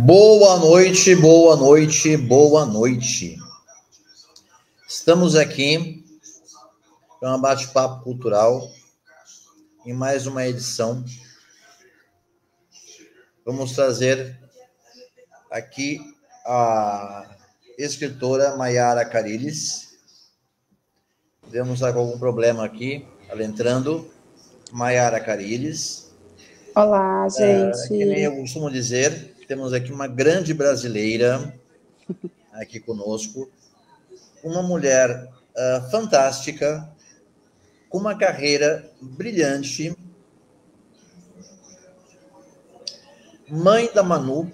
Boa noite, boa noite, boa noite. Estamos aqui para um bate-papo cultural em mais uma edição. Vamos trazer aqui a escritora Maiara Carilles. Devemos estar com algum problema aqui, ela entrando. Maiara Carilles. Olá, gente. Que nem eu costumo dizer, temos aqui uma grande brasileira aqui conosco, uma mulher fantástica, com uma carreira brilhante, mãe da Manu,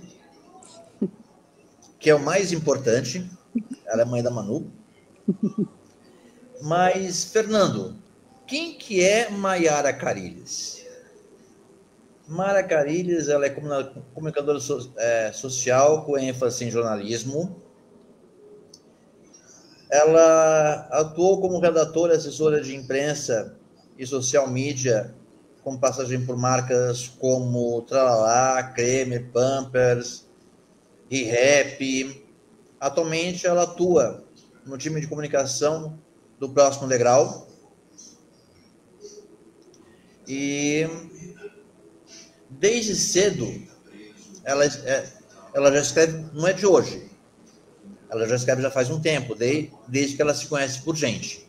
que é o mais importante, ela é mãe da Manu. Mas, Fernando, quem que é Maiara Carilles? Maiara Carilles, ela é comunicadora social com ênfase em jornalismo. Ela atuou como redatora, assessora de imprensa e social media, com passagem por marcas como Tralalá, Creme, Pampers, ReHap. Atualmente, ela atua no time de comunicação do Próximo Degrau. E desde cedo, ela já escreve, não é de hoje, ela já escreve já faz um tempo, desde que ela se conhece por gente.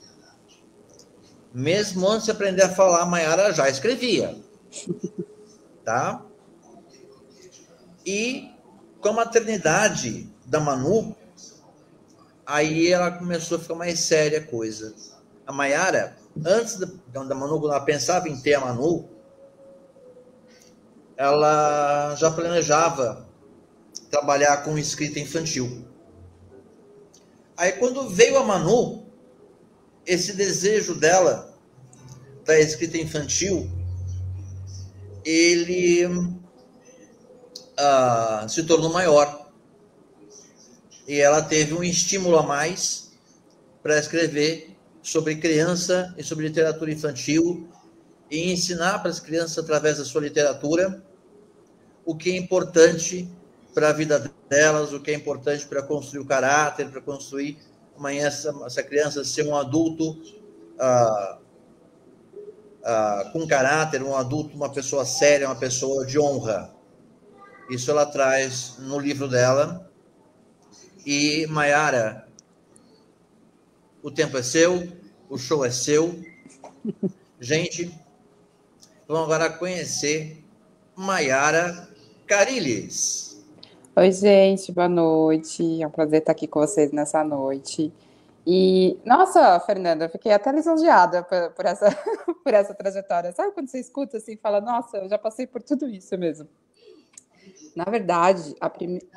Mesmo antes de aprender a falar, a Maiara já escrevia. Tá? E com a maternidade da Manu, aí ela começou a ficar mais séria a coisa. A Maiara, antes da Manu, quando ela pensava em ter a Manu, ela já planejava trabalhar com escrita infantil. Aí, quando veio a Manu, esse desejo dela da escrita infantil, ele se tornou maior. E ela teve um estímulo a mais para escrever sobre criança e sobre literatura infantil e ensinar para as crianças, através da sua literatura, o que é importante para a vida delas, o que é importante para construir o caráter, para construir amanhã essa criança ser um adulto com caráter, um adulto, uma pessoa séria, uma pessoa de honra. Isso ela traz no livro dela. E, Maiara, o tempo é seu, o show é seu. Gente, vamos agora conhecer Maiara Carilles. Oi, gente, boa noite. É um prazer estar aqui com vocês nessa noite. E, nossa, Fernanda, eu fiquei até lisonjeada por essa, por essa trajetória. Sabe quando você escuta assim e fala, nossa, eu já passei por tudo isso mesmo? Na verdade,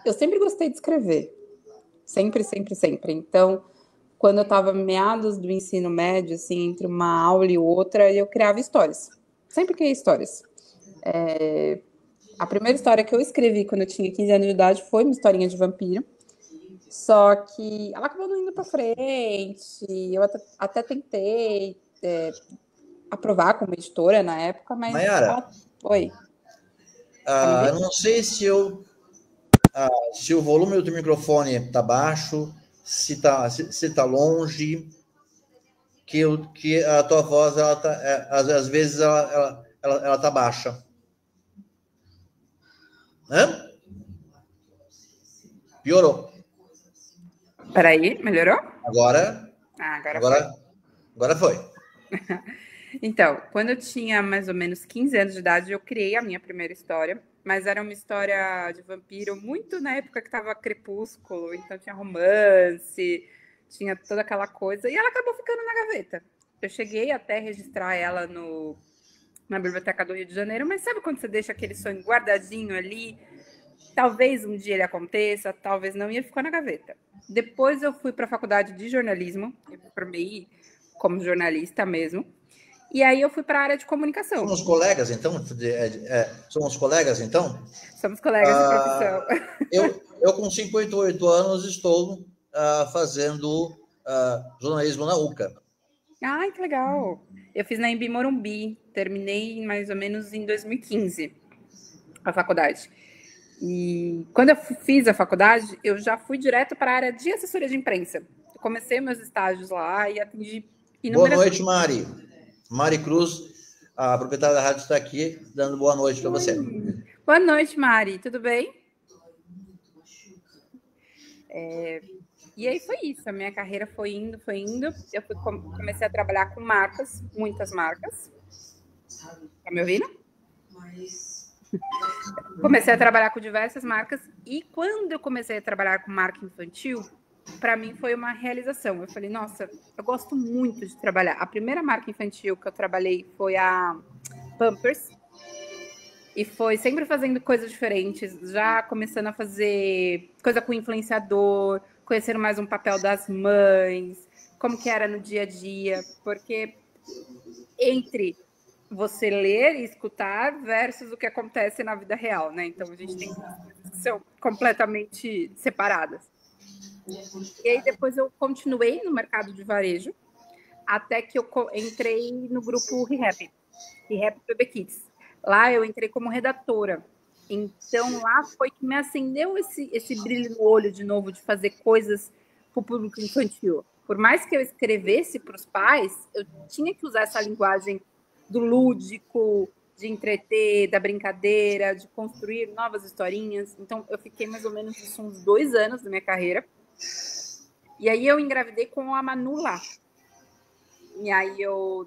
eu sempre gostei de escrever. Sempre, sempre, sempre. Então, quando eu estava meados do ensino médio, assim, entre uma aula e outra, eu criava histórias. Sempre criei histórias. A primeira história que eu escrevi quando eu tinha 15 anos de idade foi uma historinha de vampiro. Só que ela acabou não indo pra frente. Eu até tentei aprovar como editora na época, mas Maiara, Oi. eu não sei se o volume do microfone está baixo, se está longe, que a tua voz, ela às vezes, ela tá baixa. Hã? Piorou. Peraí, melhorou? Agora foi. Então, quando eu tinha mais ou menos 15 anos de idade, eu criei a minha primeira história, mas era uma história de vampiro muito na época que estava Crepúsculo, então tinha romance, tinha toda aquela coisa, e ela acabou ficando na gaveta. Eu cheguei até registrar ela na Biblioteca do Rio de Janeiro, mas sabe quando você deixa aquele sonho guardadinho ali? Talvez um dia ele aconteça, talvez não, e ele ficou na gaveta. Depois eu fui para a faculdade de jornalismo, eu me formei como jornalista mesmo, e aí eu fui para a área de comunicação. Somos colegas, então? Somos colegas, então? Somos colegas de profissão. Eu com 58 anos, estou fazendo jornalismo na UCA. Ai, que legal. Eu fiz na Embi Morumbi, terminei mais ou menos em 2015 a faculdade. E quando eu fiz a faculdade, eu já fui direto para a área de assessoria de imprensa. Eu comecei meus estágios lá e atendi Boa inúmeras... noite, Mari. Mari Cruz, a proprietária da rádio, está aqui, dando boa noite para você. Boa noite, Mari. Tudo bem? E aí foi isso. A minha carreira foi indo, foi indo. Eu comecei a trabalhar com marcas, muitas marcas. Tá me ouvindo? Comecei a trabalhar com diversas marcas. E quando eu comecei a trabalhar com marca infantil, para mim foi uma realização. Eu falei, nossa, eu gosto muito de trabalhar. A primeira marca infantil que eu trabalhei foi a Pampers. E foi sempre fazendo coisas diferentes, já começando a fazer coisa com influenciador, conhecendo mais um papel das mães, como que era no dia a dia, porque entre você ler e escutar versus o que acontece na vida real, né? Então a gente tem coisas que são completamente separadas. E aí depois eu continuei no mercado de varejo, até que eu entrei no grupo Rehap Bebê Kids. Lá eu entrei como redatora. Então, lá foi que me acendeu esse brilho no olho de novo, de fazer coisas para o público infantil. Por mais que eu escrevesse para os pais, eu tinha que usar essa linguagem do lúdico, de entreter, da brincadeira, de construir novas historinhas. Então, eu fiquei mais ou menos isso, uns 2 anos da minha carreira. E aí eu engravidei com a Manu lá. E aí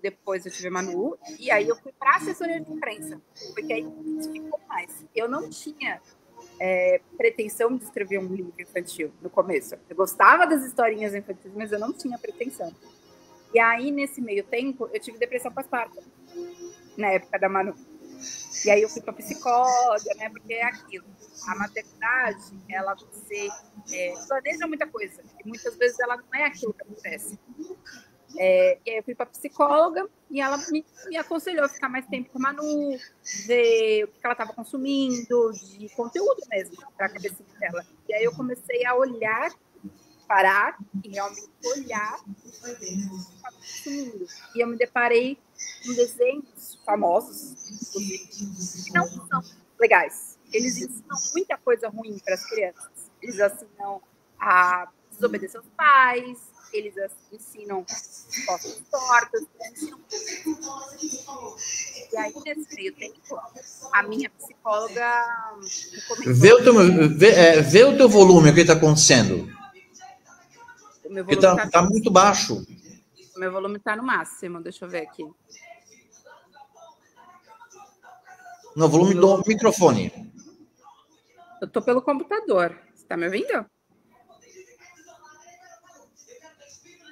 depois eu tive a Manu, e aí eu fui para assessoria de imprensa, porque aí ficou mais. Eu não tinha pretensão de escrever um livro infantil no começo. Eu gostava das historinhas infantis, mas eu não tinha pretensão. E aí, nesse meio tempo, eu tive depressão pós-parto, na época da Manu. E aí eu fui para psicóloga, né? Porque é aquilo. A maternidade, ela você planeja muita coisa, e muitas vezes ela não é aquilo que acontece. E aí eu fui para psicóloga e ela me aconselhou a ficar mais tempo com a Manu, ver o que ela estava consumindo, de conteúdo mesmo, para a cabeça dela. E aí eu comecei a olhar, parar e realmente olhar o que estava consumindo. E eu me deparei com desenhos famosos, que não são legais. Eles ensinam muita coisa ruim para as crianças. Eles ensinam a desobedecer aos pais, eles ensinam costas tortas, E aí, nesse meio tempo, a minha psicóloga Vê o teu volume, o que está acontecendo. O meu volume está muito baixo. O meu volume está no máximo, deixa eu ver aqui. No volume do microfone. Eu estou pelo computador. Você está me ouvindo?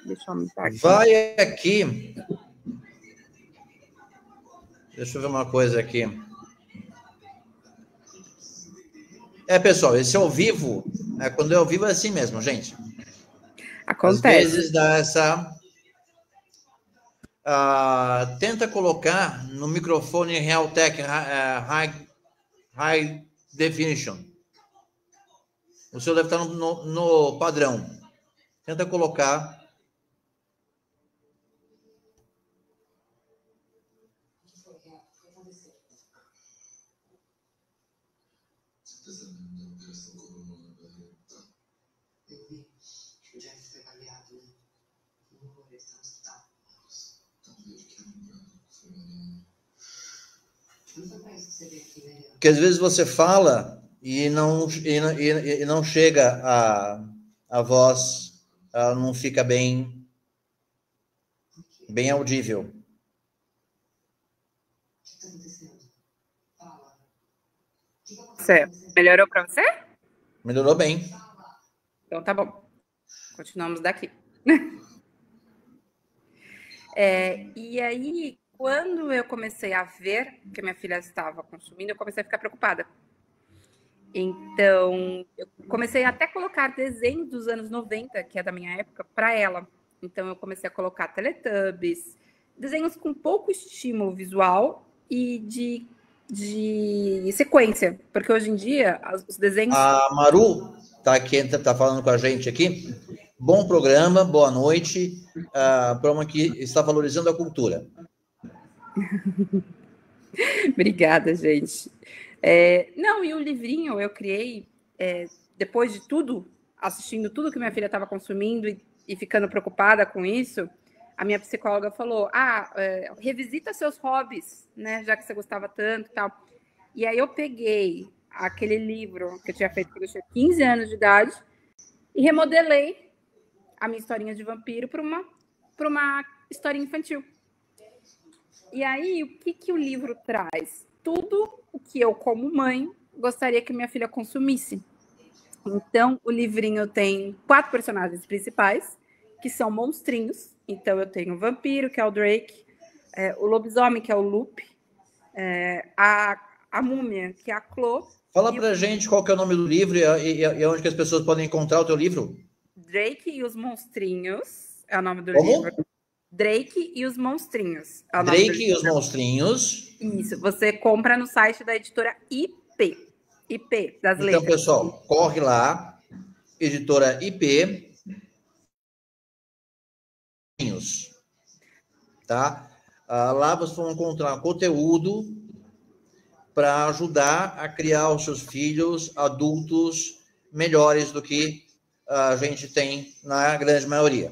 Deixa eu aumentar aqui. Vai aqui. Deixa eu ver uma coisa aqui. Pessoal, esse ao vivo, quando é ao vivo é assim mesmo, gente. Acontece. Às vezes dá essa... tenta colocar no microfone Realtek High Definition. O seu deve estar no padrão. Tenta colocar. Porque às vezes você fala e não chega a voz, ela não fica bem audível. Melhorou para você? Melhorou bem. Então tá bom. Continuamos daqui. E aí, quando eu comecei a ver que minha filha estava consumindo, eu comecei a ficar preocupada. Então, eu comecei até a colocar desenhos dos anos 90, que é da minha época, para ela. Então, eu comecei a colocar Teletubbies, desenhos com pouco estímulo visual e de sequência. Porque hoje em dia, os desenhos... A Maru tá falando com a gente aqui. Bom programa, boa noite. Programa que está valorizando a cultura. Obrigada, gente. Não, e o livrinho eu criei depois de tudo, assistindo tudo que minha filha estava consumindo e ficando preocupada com isso. A minha psicóloga falou: revisita seus hobbies, né? Já que você gostava tanto e tal. E aí eu peguei aquele livro que eu tinha feito quando eu tinha 15 anos de idade e remodelei a minha historinha de vampiro para uma historinha infantil. E aí, o que o livro traz? Tudo o que eu, como mãe, gostaria que minha filha consumisse. Então, o livrinho tem 4 personagens principais, que são monstrinhos. Então, eu tenho o vampiro, que é o Drake, o lobisomem, que é o Lupe, a múmia, que é a Chloe. Fala pra gente qual que é o nome do livro e onde que as pessoas podem encontrar o teu livro. Drake e os Monstrinhos é o nome do Como? livro. Drake e os Monstrinhos. É o nome Drake do livro. e os Monstrinhos. Isso, você compra no site da editora IP. IP, das letras. Então, pessoal, corre lá, editora IP, tá? Lá vocês vão encontrar conteúdo para ajudar a criar os seus filhos adultos melhores do que a gente tem na grande maioria.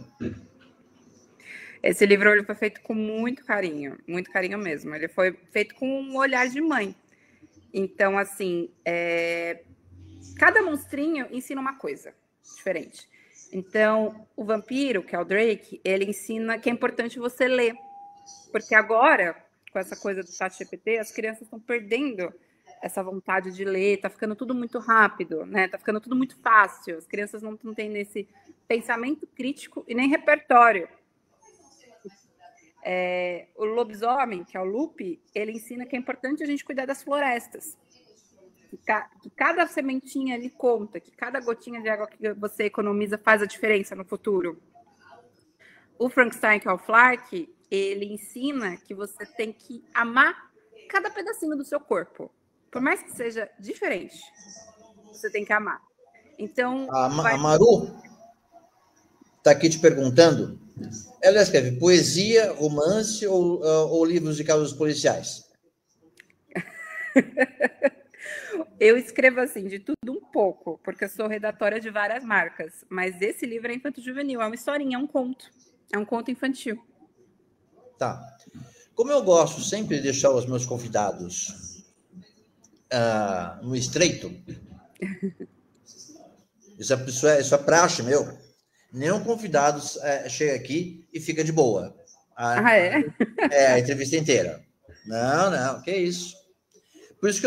Esse livro ele foi feito com muito carinho mesmo. Ele foi feito com um olhar de mãe. Então, assim, cada monstrinho ensina uma coisa diferente. Então, o vampiro, que é o Drake, ele ensina que é importante você ler. Porque agora, com essa coisa do ChatGPT, as crianças estão perdendo essa vontade de ler, tá ficando tudo muito rápido, né? Tá ficando tudo muito fácil. As crianças não têm esse pensamento crítico e nem repertório. O lobisomem, que é o Lupe, ele ensina que é importante a gente cuidar das florestas. Que cada sementinha ali conta, que cada gotinha de água que você economiza faz a diferença no futuro. O Frankenstein, que é o Flark, ele ensina que você tem que amar cada pedacinho do seu corpo. Por mais que seja diferente, você tem que amar. Então, a Maru está aqui te perguntando. Ela escreve poesia, romance ou livros de casos policiais? Eu escrevo assim, de tudo um pouco, porque eu sou redatora de várias marcas. Mas esse livro é infanto-juvenil, é uma historinha, é um conto. É um conto infantil. Tá. Como eu gosto sempre de deixar os meus convidados no estreito, isso é praxe, meu. Nenhum convidado chega aqui e fica de boa. A entrevista inteira. Não, que isso. Por isso que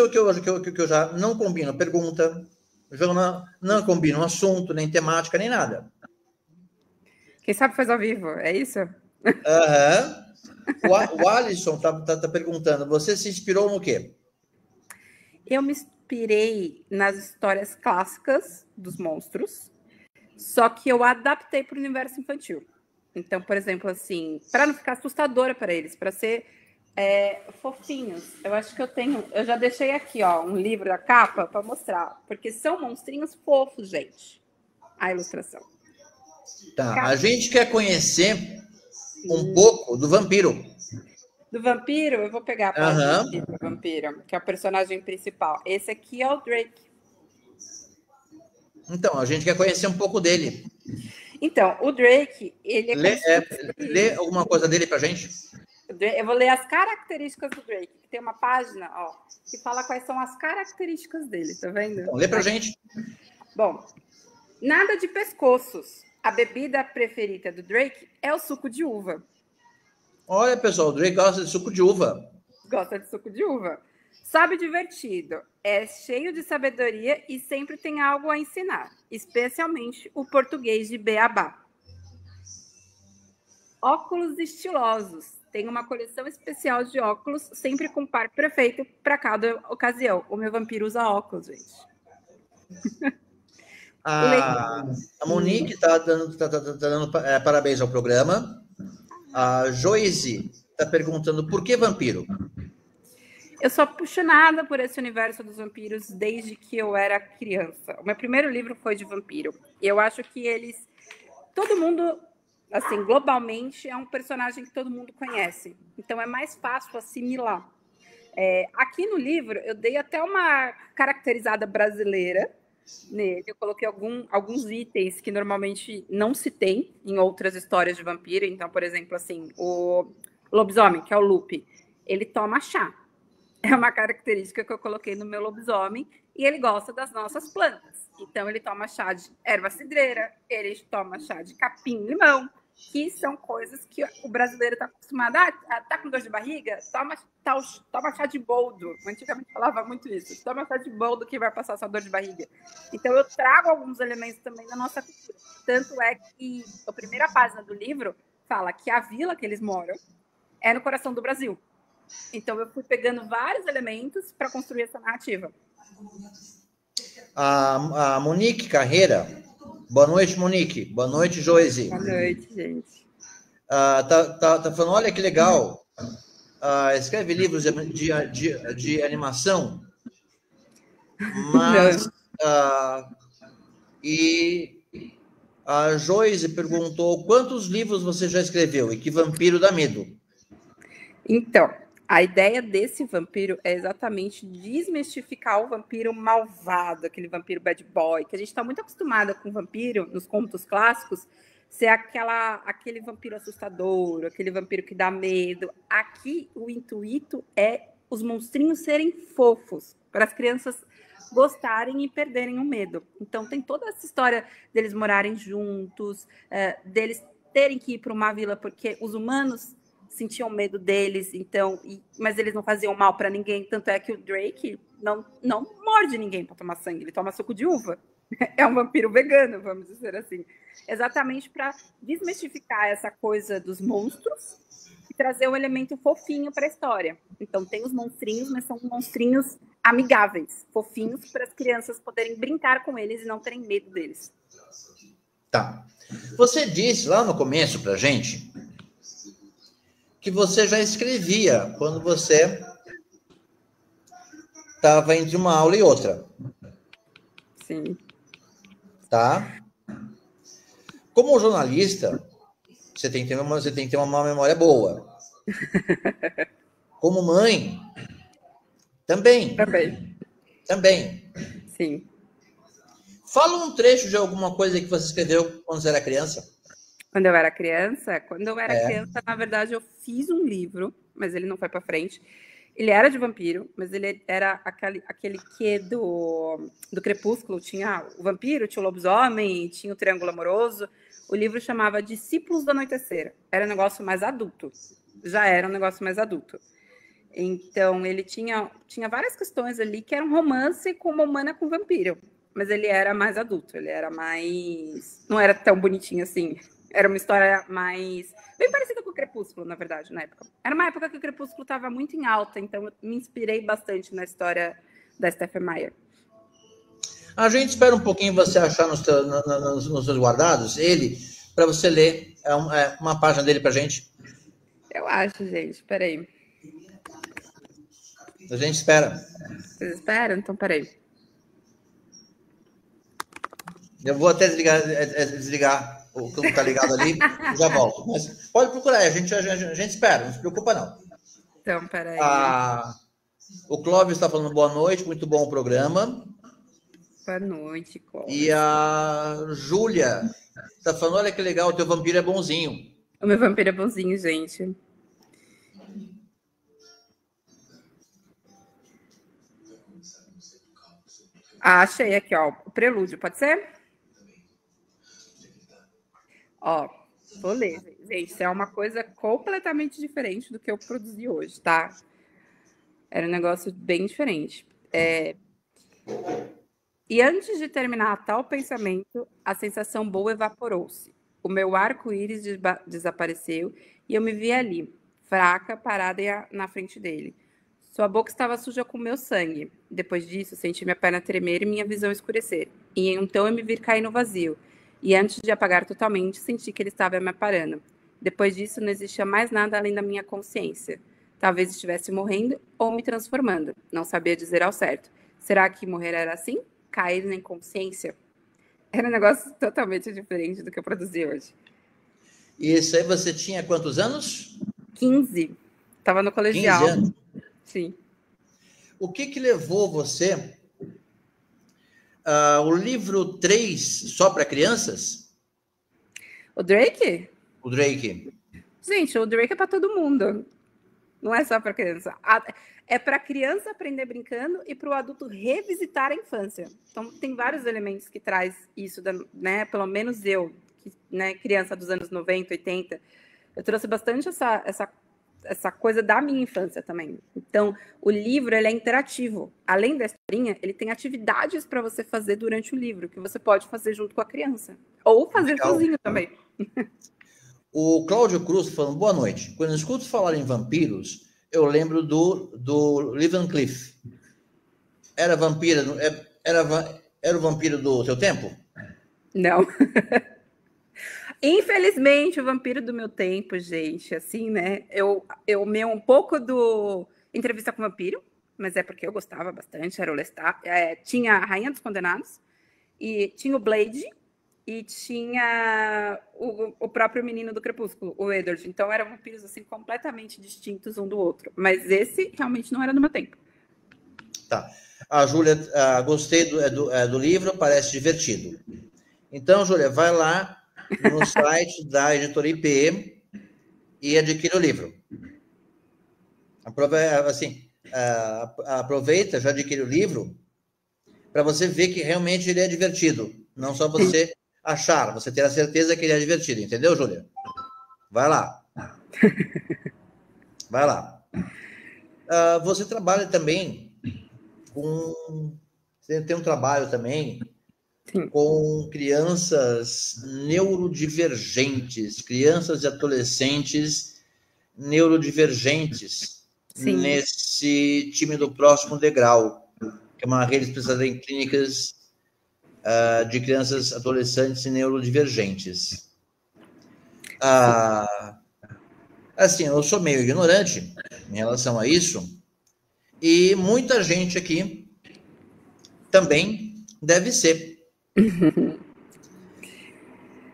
eu já não combino pergunta, já não combino assunto, nem temática, nem nada. Quem sabe faz ao vivo, é isso? O Alisson tá perguntando, você se inspirou no quê? Eu me inspirei nas histórias clássicas dos monstros, só que eu adaptei para o universo infantil. Então, por exemplo, assim, para não ficar assustadora para eles, para ser fofinhos. Eu acho que eu já deixei aqui, ó, um livro da capa para mostrar, porque são monstrinhos fofos, gente. A ilustração. Tá, a gente quer conhecer um pouco do vampiro. Do vampiro, eu vou pegar a página aqui do vampiro, que é o personagem principal. Esse aqui é o Drake. Então, a gente quer conhecer um pouco dele. Então, o Drake, ele lê alguma coisa dele pra gente? Eu vou ler as características do Drake. Tem uma página, ó, que fala quais são as características dele, tá vendo? Então, lê pra gente. Bom, nada de pescoços. A bebida preferida do Drake é o suco de uva. Olha, pessoal, o Drake gosta de suco de uva. Gosta de suco de uva. Sabe divertido, é cheio de sabedoria e sempre tem algo a ensinar, especialmente o português de beabá. Óculos estilosos. Tem uma coleção especial de óculos, sempre com par perfeito para cada ocasião. O meu vampiro usa óculos, gente. A Monique está dando parabéns ao programa. A Joyce está perguntando por que vampiro? Eu sou apaixonada por esse universo dos vampiros desde que eu era criança. O meu primeiro livro foi de vampiro. E eu acho que todo mundo, assim, globalmente, é um personagem que todo mundo conhece. Então é mais fácil assimilar. Aqui no livro, eu dei até uma caracterizada brasileira nele. Eu coloquei alguns itens que normalmente não se tem em outras histórias de vampiro. Então, por exemplo, assim, o lobisomem, que é o Lupe, ele toma chá. É uma característica que eu coloquei no meu lobisomem. E ele gosta das nossas plantas. Então, ele toma chá de erva cidreira, ele toma chá de capim-limão, que são coisas que o brasileiro está acostumado. Tá com dor de barriga? Toma chá de boldo. Antigamente falava muito isso. Toma chá de boldo que vai passar sua dor de barriga. Então, eu trago alguns elementos também da nossa cultura. Tanto é que a primeira página do livro fala que a vila que eles moram é no coração do Brasil. Então, eu fui pegando vários elementos para construir essa narrativa. A Monique Carreira. Boa noite, Monique. Boa noite, Joyce. Boa noite, gente. Tá falando, olha que legal. Escreve livros de animação. Mas... e a Joyce perguntou quantos livros você já escreveu e que vampiro dá medo. Então, a ideia desse vampiro é exatamente desmistificar o vampiro malvado, aquele vampiro bad boy, que a gente está muito acostumada com vampiro, nos contos clássicos, ser aquele vampiro assustador, aquele vampiro que dá medo. Aqui, o intuito é os monstrinhos serem fofos, para as crianças gostarem e perderem o medo. Então, tem toda essa história deles morarem juntos, deles terem que ir para uma vila, porque os humanos sentiam medo deles, então, mas eles não faziam mal para ninguém, tanto é que o Drake não morde ninguém para tomar sangue, ele toma suco de uva. É um vampiro vegano, vamos dizer assim. Exatamente para desmistificar essa coisa dos monstros e trazer um elemento fofinho para a história. Então, tem os monstrinhos, mas são monstrinhos amigáveis, fofinhos, para as crianças poderem brincar com eles e não terem medo deles. Tá. Você disse lá no começo pra gente que você já escrevia quando você estava entre uma aula e outra. Sim. Tá? Como jornalista, você tem que ter uma memória boa. Como mãe, também. Também. Sim. Fala um trecho de alguma coisa que você escreveu quando você era criança. Quando eu era criança? Quando eu era criança, na verdade, eu fiz um livro, mas ele não foi para frente. Ele era de vampiro, mas ele era aquele quê do Crepúsculo. Tinha o vampiro, tinha o lobisomem, tinha o triângulo amoroso. O livro chamava Discípulos do Anoitecer. Era um negócio mais adulto. Já era um negócio mais adulto. Então, ele tinha várias questões ali que eram romance com uma humana com vampiro. Mas ele era mais adulto, ele era mais... Não era tão bonitinho assim. Era uma história mais... Bem parecida com o Crepúsculo, na verdade, na época. Era uma época que o Crepúsculo estava muito em alta, então eu me inspirei bastante na história da Stephenie Meyer. A gente espera um pouquinho você achar nos seus guardados ele, para você ler uma página dele para a gente. Eu acho, gente. Peraí. A gente espera. Vocês esperam? Então, peraí. Eu vou até desligar o que não está ligado ali e já volto. Mas pode procurar, a gente espera, não se preocupa não. Então, peraí. O Clóvis está falando boa noite, muito bom o programa. Boa noite, Clóvis. E a Júlia está falando, olha que legal, o teu vampiro é bonzinho. O meu vampiro é bonzinho, gente. Achei aqui, ó, o prelúdio, pode ser? Ó, vou ler, gente. Isso é uma coisa completamente diferente do que eu produzi hoje, tá? Era um negócio bem diferente. E antes de terminar tal pensamento, a sensação boa evaporou-se. O meu arco-íris desapareceu e eu me vi ali, fraca, parada na frente dele. Sua boca estava suja com meu sangue. Depois disso, senti minha perna tremer e minha visão escurecer. E então eu me vi cair no vazio. E antes de apagar totalmente, senti que ele estava me aparando. Depois disso, não existia mais nada além da minha consciência. Talvez estivesse morrendo ou me transformando. Não sabia dizer ao certo. Será que morrer era assim? Cair na inconsciência? Era um negócio totalmente diferente do que eu produzi hoje. E isso aí você tinha quantos anos? 15. Estava no colegial. 15 anos? Sim. o que levou você o livro 3 só para crianças? O Drake? O Drake. Gente, o Drake é para todo mundo. Não é só para criança. É para criança aprender brincando e para o adulto revisitar a infância. Então, tem vários elementos que traz isso, né? Pelo menos eu, que, né, criança dos anos 90, 80, eu trouxe bastante essa coisa da minha infância também. Então, o livro ele é interativo. Além da historinha, ele tem atividades para você fazer durante o livro, que você pode fazer junto com a criança. Ou fazer sozinho também. O Cláudio Cruz falando, boa noite. Quando eu escuto falar em vampiros, eu lembro do Cliff. Era vampiro, era o vampiro do seu tempo? Não. Infelizmente, o vampiro do meu tempo, gente, assim, né? Eu meio um pouco do Entrevista com o Vampiro, mas é porque eu gostava bastante, era o Lestat. Tinha a Rainha dos Condenados, e tinha o Blade, e tinha o próprio menino do Crepúsculo, o Edward. Então, eram vampiros, assim, completamente distintos um do outro. Mas esse realmente não era do meu tempo. Tá. A Júlia, gostei do livro, parece divertido. Então, Júlia, vai lá no site da Editora IP e adquire o livro. Aproveita, já adquire o livro, para você ver que realmente ele é divertido. Não só você achar, você ter a certeza que ele é divertido. Entendeu, Júlia? Vai lá. Vai lá. Você trabalha também com... Você tem um trabalho também com crianças neurodivergentes, crianças e adolescentes neurodivergentes. Sim. Nesse time do Próximo Degrau, que é uma rede especializada em clínicas de crianças, adolescentes e neurodivergentes. Assim, eu sou meio ignorante em relação a isso, e muita gente aqui também deve ser.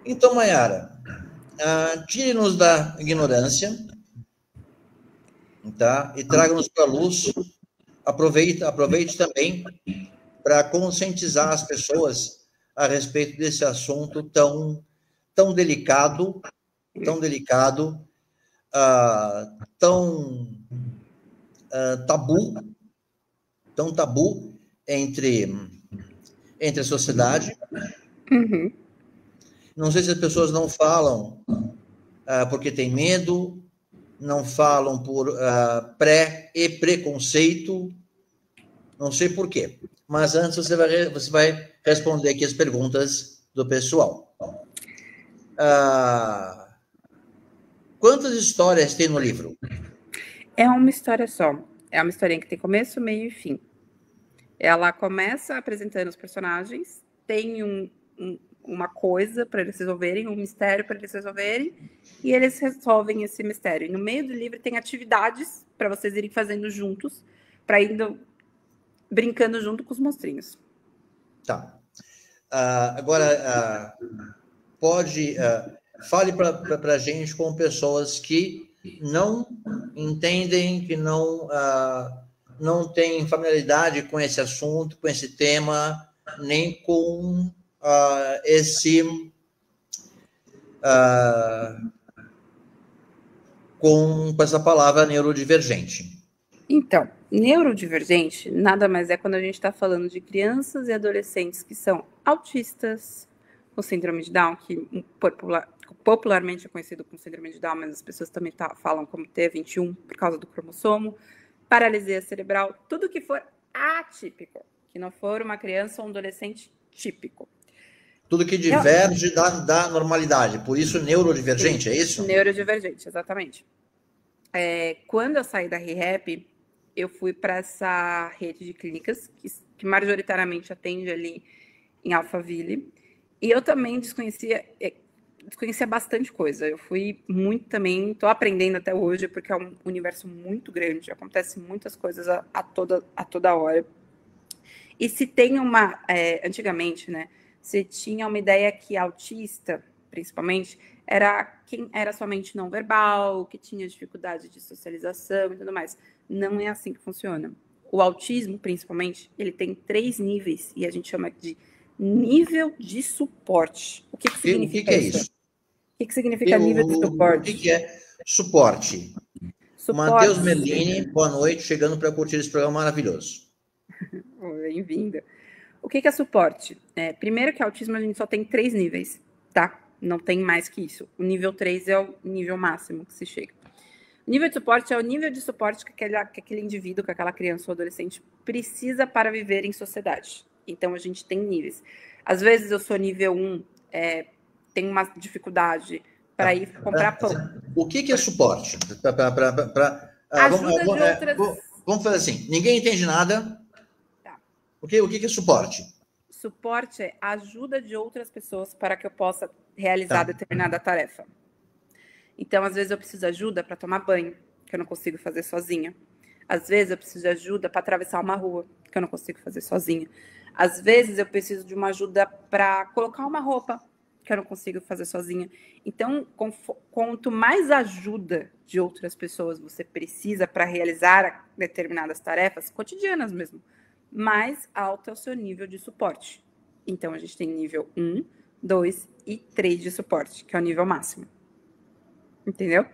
Então, Mayara, tire-nos da ignorância, tá? E traga-nos para a luz. Aproveite também para conscientizar as pessoas a respeito desse assunto tão delicado, tão tabu entre a sociedade. Uhum. Não sei se as pessoas não falam porque tem medo, não falam por preconceito, não sei por quê. Mas antes você vai responder aqui as perguntas do pessoal. Quantas histórias tem no livro? É uma história só. É uma historinha que tem começo, meio e fim. Ela começa apresentando os personagens, tem uma coisa para eles resolverem, um mistério para eles resolverem, e eles resolvem esse mistério. E no meio do livro tem atividades para vocês irem fazendo juntos, para ir brincando junto com os monstrinhos. Tá. Agora, fale para a gente com pessoas que não entendem, que não têm familiaridade com esse assunto, com esse tema, nem com com essa palavra neurodivergente. Então, neurodivergente nada mais é quando a gente está falando de crianças e adolescentes que são autistas, com síndrome de Down, que popularmente é conhecido como síndrome de Down, mas as pessoas também falam como T21 por causa do cromossomo, paralisia cerebral, tudo que for atípico, que não for uma criança ou um adolescente típico. Tudo que diverge da normalidade, por isso neurodivergente, sim, é isso? Neurodivergente, exatamente. Quando eu saí da ReHap, eu fui para essa rede de clínicas que majoritariamente atende ali em Alphaville, e eu também desconhecia bastante coisa. Eu fui muito também, estou aprendendo até hoje, porque é um universo muito grande, acontece muitas coisas a toda hora. E se tem antigamente, né, se tinha uma ideia que autista, principalmente, era quem era somente não verbal, que tinha dificuldade de socialização e tudo mais. Não é assim que funciona. O autismo, principalmente, ele tem 3 níveis e a gente chama de nível de suporte. O que significa isso? O que significa nível de suporte? O que é suporte? Matheus Merlini, boa noite, chegando para curtir esse programa maravilhoso. Bem-vinda. O que é suporte? Primeiro que autismo a gente só tem 3 níveis, tá? Não tem mais que isso. O nível 3 é o nível máximo que se chega. O nível de suporte é o nível de suporte que aquele indivíduo, que aquela criança ou adolescente precisa para viver em sociedade. Então, a gente tem níveis. Às vezes, eu sou nível 1, tenho uma dificuldade para ir comprar pão. O que é suporte? Ajuda de outras... Vamos fazer assim, ninguém entende nada. Tá. O que é suporte? Suporte é ajuda de outras pessoas para que eu possa realizar determinada tarefa. Então, às vezes, eu preciso de ajuda para tomar banho, que eu não consigo fazer sozinha. Às vezes, eu preciso de ajuda para atravessar uma rua, que eu não consigo fazer sozinha. Às vezes, eu preciso de uma ajuda para colocar uma roupa, que eu não consigo fazer sozinha. Então, quanto mais ajuda de outras pessoas você precisa para realizar determinadas tarefas, cotidianas mesmo, mais alto é o seu nível de suporte. Então, a gente tem nível 1, 2 e 3 de suporte, que é o nível máximo. Entendeu?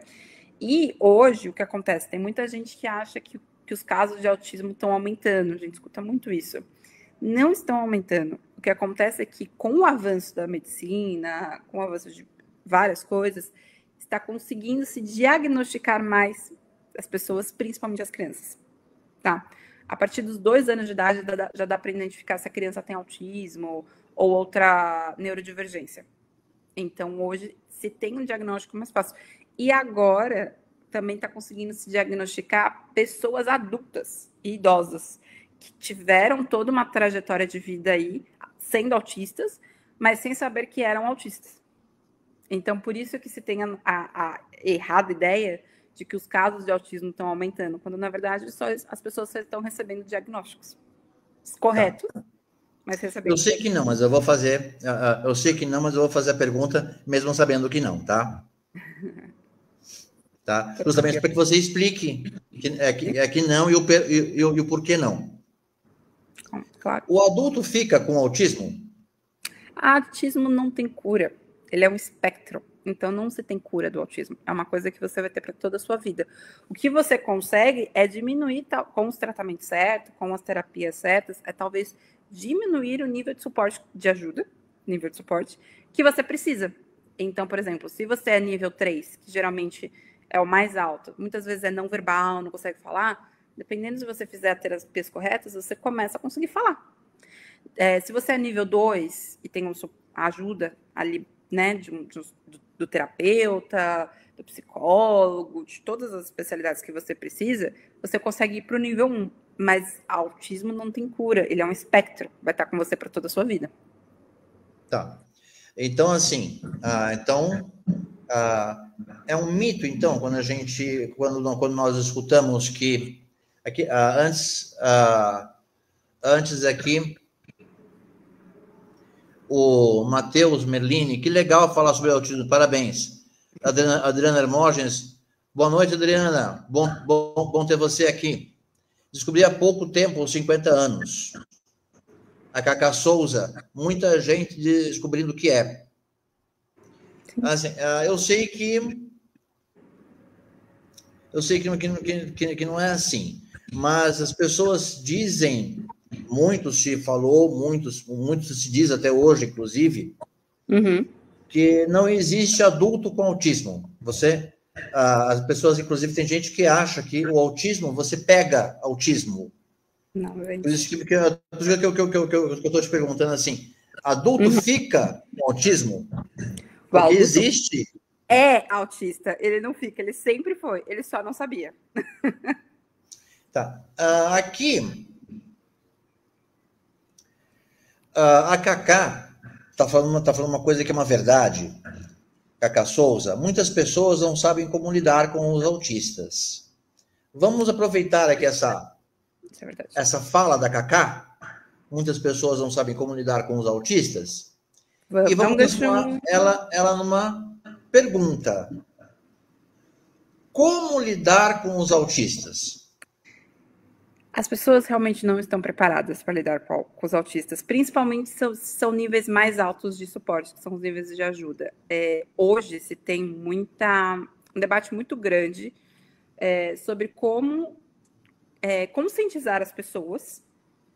E hoje, o que acontece? Tem muita gente que acha que os casos de autismo estão aumentando. A gente escuta muito isso. Não estão aumentando. O que acontece é que, com o avanço da medicina, com o avanço de várias coisas, está conseguindo se diagnosticar mais as pessoas, principalmente as crianças. Tá? A partir dos 2 anos de idade, já dá para identificar se a criança tem autismo ou outra neurodivergência. Então, hoje, se tem um diagnóstico mais fácil. E agora, também está conseguindo se diagnosticar pessoas adultas e idosas que tiveram toda uma trajetória de vida aí, sendo autistas, mas sem saber que eram autistas. Então, por isso que se tem a errada ideia de que os casos de autismo estão aumentando, quando, na verdade, as pessoas estão recebendo diagnósticos corretos, mas recebendo... Eu sei que não, mas eu vou fazer... Eu sei que não, mas eu vou fazer a pergunta, mesmo sabendo que não, tá? Tá? Justamente para que você explique que não e o porquê não. Claro. O adulto fica com autismo? Autismo não tem cura. Ele é um espectro. Então, não se tem cura do autismo. É uma coisa que você vai ter para toda a sua vida. O que você consegue é diminuir, com os tratamentos certos, com as terapias certas, é talvez diminuir o nível de suporte, de ajuda, nível de suporte, que você precisa. Então, por exemplo, se você é nível 3, que geralmente é o mais alto, muitas vezes é não verbal, não consegue falar, dependendo se você fizer as terapias corretas, você começa a conseguir falar. Se você é nível 2 e tem ajuda ali, né, do terapeuta, do psicólogo, de todas as especialidades que você precisa, você consegue ir para o nível 1. Mas autismo não tem cura, ele é um espectro, vai estar com você para toda a sua vida. Tá. Então, assim, é um mito, então, quando nós escutamos que aqui, antes aqui, o Matheus Merlini, que legal falar sobre autismo, parabéns. Adriana Hermógenes, boa noite, Adriana, bom ter você aqui. Descobri há pouco tempo, 50 anos. A Cacá Souza, muita gente descobrindo o que é. Assim, eu sei que não é assim, mas as pessoas dizem, muito se falou, muito se diz até hoje, inclusive, que não existe adulto com autismo. As pessoas, inclusive, tem gente que acha que o autismo, você pega autismo. Não, por isso que eu estou te perguntando assim, adulto fica com autismo? Porque existe... É autista, ele não fica, ele sempre foi, ele só não sabia. Tá. Aqui, a Cacá está falando uma coisa que é uma verdade, Cacá Souza. Muitas pessoas não sabem como lidar com os autistas. Vamos aproveitar aqui essa fala da Cacá. Muitas pessoas não sabem como lidar com os autistas. E vamos transformar ela numa pergunta. Como lidar com os autistas? As pessoas realmente não estão preparadas para lidar com os autistas, principalmente são níveis mais altos de suporte, que são os níveis de ajuda. Hoje se tem um debate muito grande sobre como conscientizar as pessoas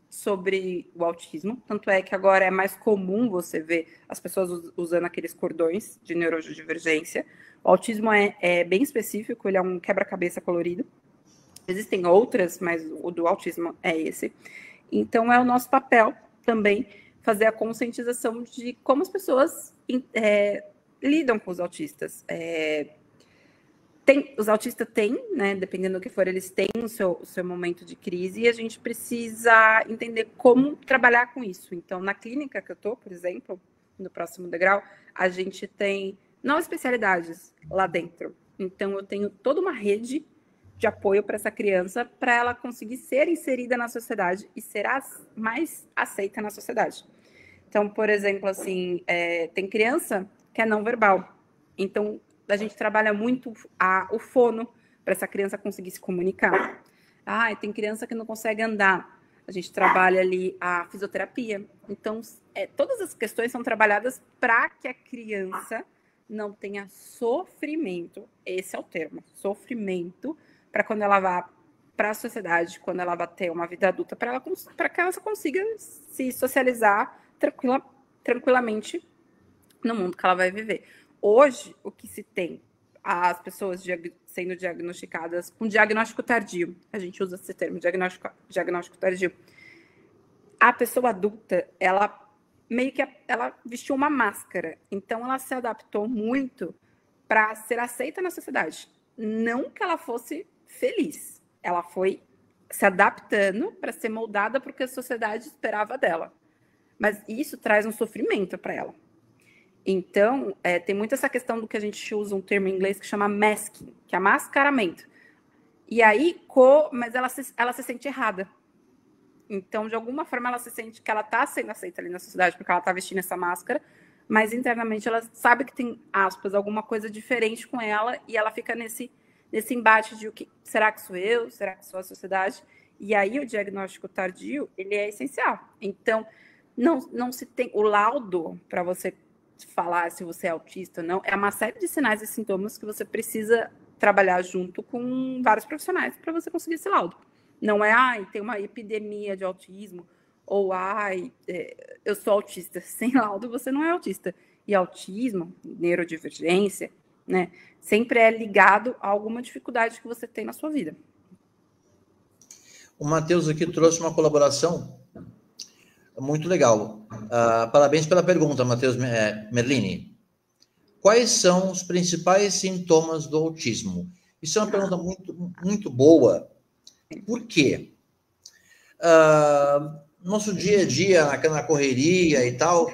sobre o autismo, tanto é que agora é mais comum você ver as pessoas usando aqueles cordões de neurodivergência. O autismo é bem específico, ele é um quebra-cabeça colorido. Existem outras, mas o do autismo é esse. Então, é o nosso papel também fazer a conscientização de como as pessoas lidam com os autistas. Os autistas têm, né, dependendo do que for, eles têm o seu momento de crise e a gente precisa entender como trabalhar com isso. Então, na clínica que eu estou, por exemplo, no próximo degrau, a gente tem 9 especialidades lá dentro. Então, eu tenho toda uma rede de apoio para essa criança, para ela conseguir ser inserida na sociedade e ser mais aceita na sociedade. Então, por exemplo, assim, tem criança que é não verbal. Então, a gente trabalha muito o fono para essa criança conseguir se comunicar. Tem criança que não consegue andar. A gente trabalha ali a fisioterapia. Então, todas as questões são trabalhadas para que a criança não tenha sofrimento. Esse é o termo, sofrimento, para quando ela vá para a sociedade, quando ela vai ter uma vida adulta, para que ela consiga se socializar tranquilamente no mundo que ela vai viver. Hoje, o que se tem, as pessoas sendo diagnosticadas com diagnóstico tardio, a gente usa esse termo, diagnóstico tardio. A pessoa adulta, ela meio que ela vestiu uma máscara, então ela se adaptou muito para ser aceita na sociedade. Não que ela fosse feliz, ela foi se adaptando para ser moldada para o que a sociedade esperava dela. Mas isso traz um sofrimento para ela. Então, tem muito essa questão do que a gente usa um termo em inglês que chama masking, que é mascaramento. E aí, mas ela se sente errada. Então, de alguma forma, ela se sente que ela está sendo aceita ali na sociedade porque ela está vestindo essa máscara, mas internamente ela sabe que tem, aspas, alguma coisa diferente com ela e ela fica nesse embate de será que sou eu? Será que sou a sociedade? E aí o diagnóstico tardio, ele é essencial. Então, não se tem o laudo para você falar se você é autista ou não, é uma série de sinais e sintomas que você precisa trabalhar junto com vários profissionais para você conseguir esse laudo. Não é, tem uma epidemia de autismo, ou, eu sou autista. Sem laudo, você não é autista. E autismo, neurodivergência, né, sempre é ligado a alguma dificuldade que você tem na sua vida. O Matheus aqui trouxe uma colaboração muito legal. Parabéns pela pergunta, Matheus Merlini. Quais são os principais sintomas do autismo? Isso é uma pergunta muito, muito boa. Por quê? Nosso dia a dia, na correria e tal,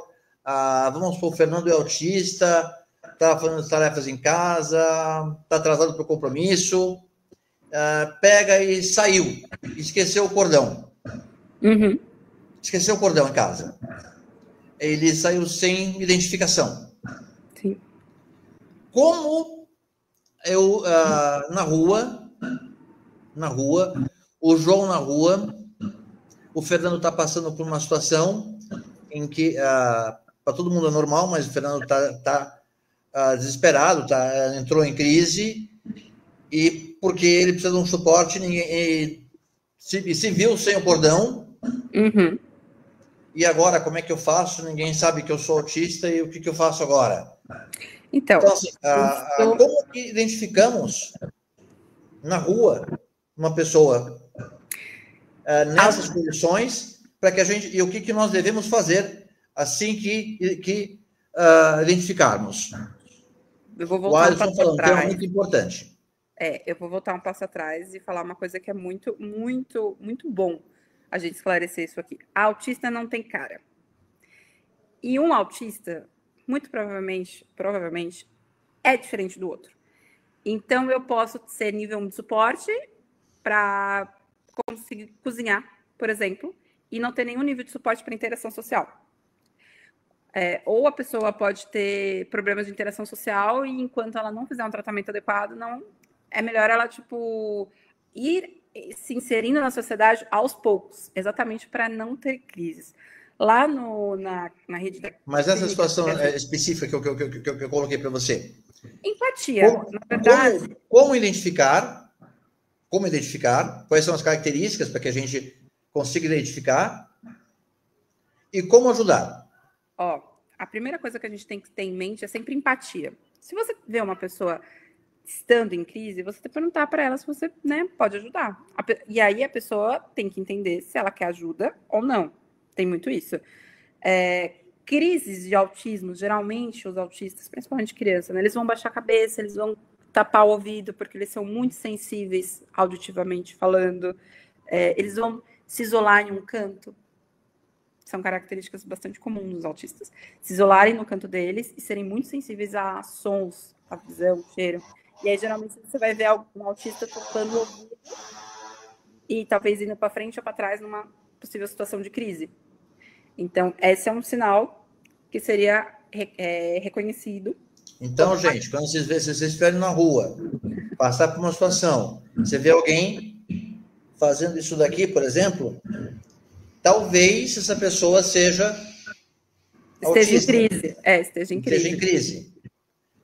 vamos supor, o Fernando é autista, está fazendo as tarefas em casa, está atrasado para o compromisso, pega e saiu, esqueceu o cordão. Uhum. Esqueceu o cordão em casa. Ele saiu sem identificação. Sim. Como eu, na rua, o João na rua, o Fernando está passando por uma situação em que para todo mundo é normal, mas o Fernando está desesperado, entrou em crise, e porque ele precisa de um suporte, ninguém se viu sem o cordão. Uhum. E agora, como é que eu faço? Ninguém sabe que eu sou autista, e o que eu faço agora? Então assim, como que identificamos na rua uma pessoa nessas condições, para que a gente, e o que nós devemos fazer assim que identificarmos? Eu vou voltar um passo atrás. É muito importante. Eu vou voltar um passo atrás e falar uma coisa que é muito, muito, muito bom a gente esclarecer isso aqui. A autista não tem cara. E um autista, muito provavelmente, é diferente do outro. Então, eu posso ser nível de suporte para conseguir cozinhar, por exemplo, e não ter nenhum nível de suporte para interação social. Ou a pessoa pode ter problemas de interação social e enquanto ela não fizer um tratamento adequado, não é melhor ela, ir se inserindo na sociedade aos poucos, exatamente para não ter crises. Lá na rede da Mas essa clínica, situação específica que eu coloquei para você. Empatia, na verdade. Como identificar quais são as características para que a gente consiga identificar e como ajudar. Ó, a primeira coisa que a gente tem que ter em mente é sempre empatia. Se você vê uma pessoa estando em crise, você tem que perguntar para ela se você, né, pode ajudar. E aí a pessoa tem que entender se ela quer ajuda ou não. Tem muito isso. Crises de autismo, geralmente os autistas, principalmente criança, né, eles vão baixar a cabeça, eles vão tapar o ouvido, porque eles são muito sensíveis auditivamente falando. Eles vão se isolar em um canto. São características bastante comuns dos autistas. Se isolarem no canto deles e serem muito sensíveis a sons, a visão, cheiro. E aí, geralmente, você vai ver um autista tocando o ouvido e talvez indo para frente ou para trás numa possível situação de crise. Então, esse é um sinal que seria reconhecido. Então, gente, quando vocês estiverem na rua, passar por uma situação, você vê alguém fazendo isso daqui, por exemplo, talvez essa pessoa seja esteja autista. Em crise. Esteja em crise. Esteja em crise.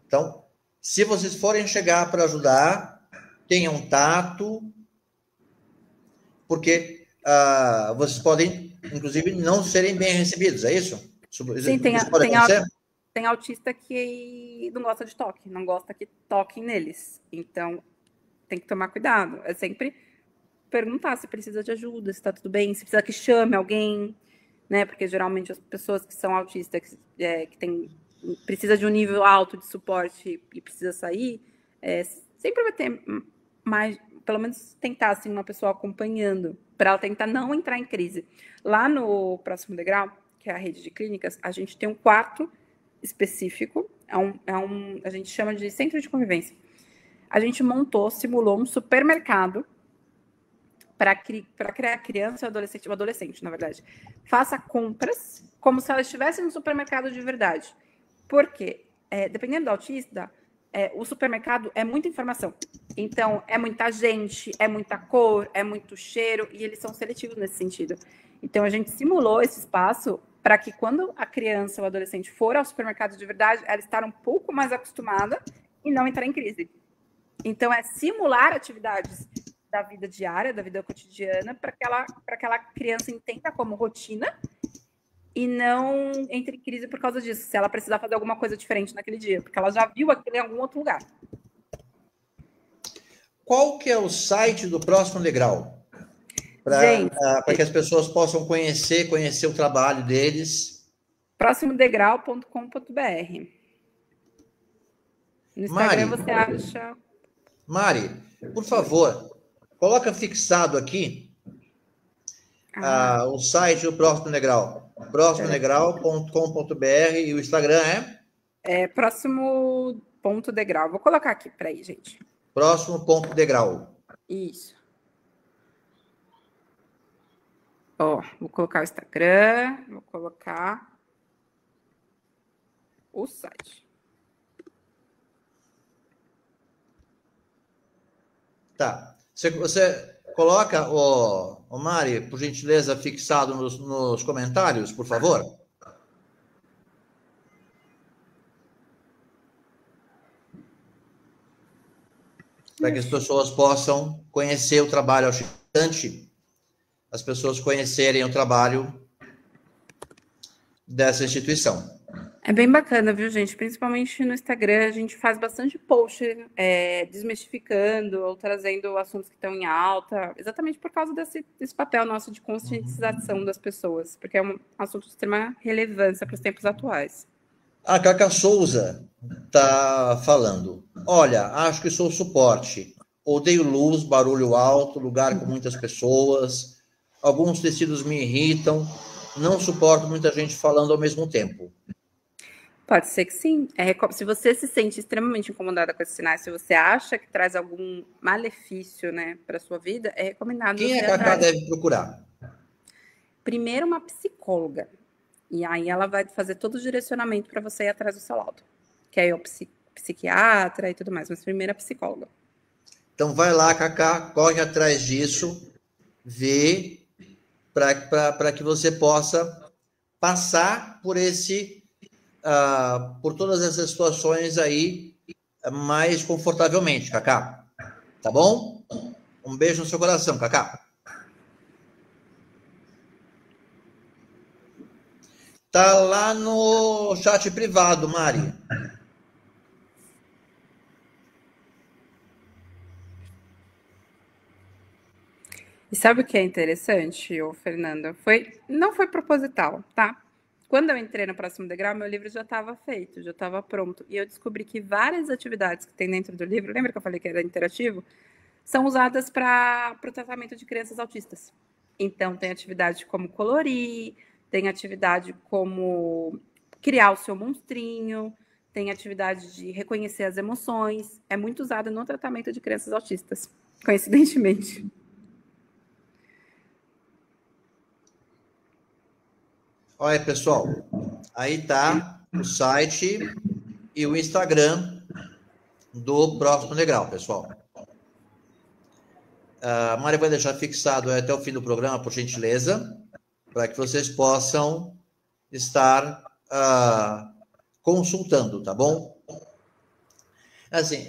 Então, se vocês forem chegar para ajudar, tenham tato, porque vocês podem, inclusive, não serem bem recebidos, é isso? Sim, isso pode acontecer? Tem autista que não gosta de toque, não gosta que toquem neles. Então, tem que tomar cuidado. É sempre perguntar se precisa de ajuda, se está tudo bem, se precisa que chame alguém, né? Porque geralmente as pessoas que são autistas, precisa de um nível alto de suporte e precisa sair, sempre vai ter mais, pelo menos tentar assim, uma pessoa acompanhando, para ela tentar não entrar em crise. Lá no próximo degrau, que é a rede de clínicas, a gente tem um quarto específico, a gente chama de centro de convivência. A gente simulou um supermercado para criar a criança e o adolescente, na verdade, faça compras como se ela estivesse no supermercado de verdade. Porque, dependendo do autista, o supermercado é muita informação. Então, é muita gente, é muita cor, é muito cheiro, e eles são seletivos nesse sentido. Então, a gente simulou esse espaço para que quando a criança ou o adolescente for ao supermercado de verdade, ela estar um pouco mais acostumada e não entrar em crise. Então, é simular atividades da vida diária, da vida cotidiana, para que aquela criança entenda como rotina e não entre em crise por causa disso, se ela precisar fazer alguma coisa diferente naquele dia, porque ela já viu aquilo em algum outro lugar. Qual que é o site do próximo degrau? Para que as pessoas possam conhecer o trabalho deles. Próximodegrau.com.br. No Instagram você acha... Mari, por favor, coloca fixado aqui o site do Próximo Degrau. Próximodegrau.com.br e o Instagram é próximo.degrau. Vou colocar aqui, peraí, gente. Próximo.degrau. Isso. Ó, vou colocar o Instagram, vou colocar o site. Tá. Você coloca, Mari, por gentileza, fixado nos comentários, por favor? Para que as pessoas possam conhecer o trabalho. Acho importante as pessoas conhecerem o trabalho dessa instituição. É bem bacana, viu, gente? Principalmente no Instagram, a gente faz bastante post desmistificando ou trazendo assuntos que estão em alta, exatamente por causa desse papel nosso de conscientização das pessoas, porque é um assunto de extrema relevância para os tempos atuais. A Cacá Souza está falando. Olha, acho que sou suporte. Odeio luz, barulho alto, lugar com muitas pessoas. Alguns tecidos me irritam. Não suporto muita gente falando ao mesmo tempo. Pode ser que sim. Se você se sente extremamente incomodada com esses sinais, se você acha que traz algum malefício, né, para sua vida, é recomendado. Quem a Cacá deve procurar? Primeiro, uma psicóloga. E aí ela vai fazer todo o direcionamento para você ir atrás do seu laudo. Que aí é o psiquiatra e tudo mais, mas primeiro a psicóloga. Então, vai lá, Cacá, corre atrás disso, vê, para que você possa passar por por todas essas situações aí mais confortavelmente, Cacá. Tá bom? Um beijo no seu coração, Cacá. Tá lá no chat privado, Mari. E sabe o que é interessante, ô Fernanda? Não foi proposital, tá? Quando eu entrei no próximo degrau, meu livro já estava feito, já estava pronto. E eu descobri que várias atividades que tem dentro do livro, lembra que eu falei que era interativo? São usadas para o tratamento de crianças autistas. Então, tem atividade como colorir, tem atividade como criar o seu monstrinho, tem atividade de reconhecer as emoções. É muito usada no tratamento de crianças autistas, coincidentemente. Olha, pessoal, aí tá o site e o Instagram do próximo degrau, pessoal. A Mari vai deixar fixado até o fim do programa, por gentileza, para que vocês possam estar consultando, tá bom? Assim,